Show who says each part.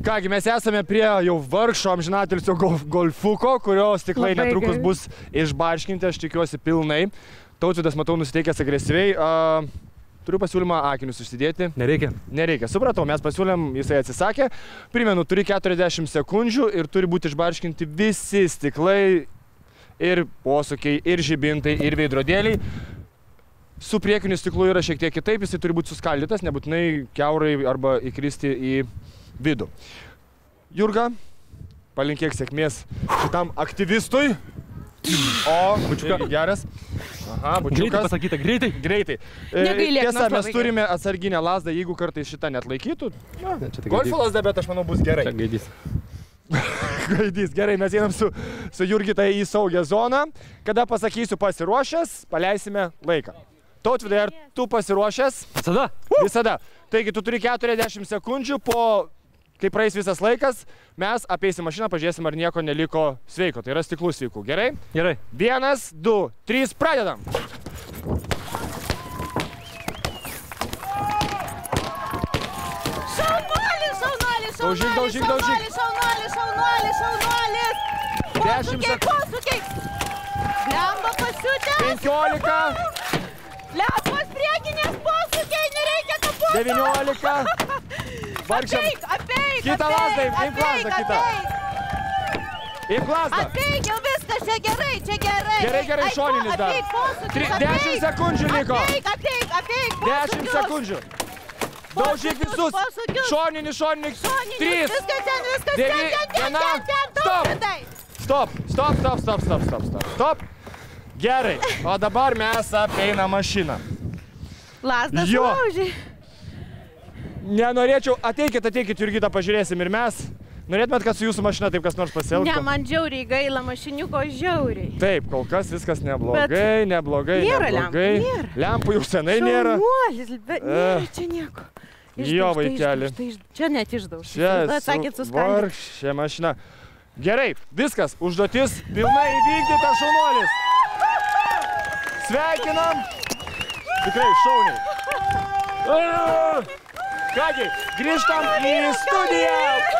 Speaker 1: Kągi, mes esame prie jau vargšo amžinatilsio golfuko, kurio stiklai netrukus bus išbarškinti, aš tikiuosi pilnai. Tautvydas, matau, nusiteikęs agresyviai. Turiu pasiūlymą akinius užsidėti.
Speaker 2: Nereikia.
Speaker 1: Nereikia. Supratau, mes pasiūlėm, jisai atsisakė. Primenu, turi 40 sekundžių ir turi būti išbarškinti visi stiklai ir posūkiai, ir žibintai, ir veidrodėliai. Su priekiniu stiklu yra šiek tiek kitaip, jisai turi būti suskaldytas, nebūtinai kiaurai arba įkristi į vidų. Jurga, palinkėk sėkmės šitam aktyvistui. O, bučiukas geras. Aha, bučiukas.
Speaker 2: Greitai pasakyta, greitai.
Speaker 1: Greitai. Tiesa, mes turime atsarginę lazdą, jeigu kartais šitą net laikytų. Golfo lazda, bet aš manau bus gerai.
Speaker 2: Čia gaidys.
Speaker 1: Gaidys, gerai, mes einam su Jurgita į saugią zoną. Kada pasakysiu pasiruošęs, paleisime laiką. Tautvydai, ar tu pasiruošęs?
Speaker 2: Visada.
Speaker 1: Visada. Taigi, tu turi 40 sekundžių, kai praeis visas laikas, mes apeisim mašiną, pažiūrėsim, ar nieko neliko sveiko. Tai yra stiklų sveikų. Gerai?
Speaker 2: Gerai.
Speaker 1: 1, 2, 3, pradedam.
Speaker 3: Šaunuolis, šaunuolis,
Speaker 1: Daužyk, daužyk, daužyk.
Speaker 3: šaunuolis, šaunuolis, šaunuolis.
Speaker 1: 10 sekundžių.
Speaker 3: Posūkiai. Blemba pasiutęs.
Speaker 1: 15.
Speaker 3: Lepos priekinės posūkiai, nereikia kapuoto.
Speaker 1: 19. Vargšiam.
Speaker 3: Apeik,
Speaker 1: Kitą lazdą, imk lazdą kitą. Imk lazdą.
Speaker 3: Apeik, jau viskas, čia gerai, čia gerai.
Speaker 1: Gerai, šoninis dar.
Speaker 3: Apeik posūkius, apeik.
Speaker 1: 10 sekundžių liko.
Speaker 3: Apeik posūkius.
Speaker 1: 10 sekundžių. Daužyk visus. Šoninis. 3.
Speaker 3: Viskas ten.
Speaker 1: Stop. Gerai. O dabar mes apeinam mašiną.
Speaker 3: Lazdas
Speaker 1: Jo.
Speaker 3: laužė.
Speaker 1: Nenorėčiau. Ateikit, Jurgita, pažiūrėsim ir mes. Norėtumėt, kad su jūsų mašina taip kas nors pasielgtų?
Speaker 3: Ne, man žiauriai gaila, mašiniuko žiauriai.
Speaker 1: Taip, kol kas viskas neblogai, neblogai.
Speaker 3: Nėra lempų, nėra.
Speaker 1: Lempų jau senai nėra.
Speaker 3: Šaunuolis, bet nėra čia nieko.
Speaker 1: Jo, vaikeli.
Speaker 3: Čia net išdauž.
Speaker 1: Čia
Speaker 3: Atsakėt suskaldyti.
Speaker 1: vargšė mašina. Gerai, viskas, užduotis pilnai įvykdyta, šaunuolis. Sveikinam. Tikrai šauniai. Kągi, grįžtam į studiją.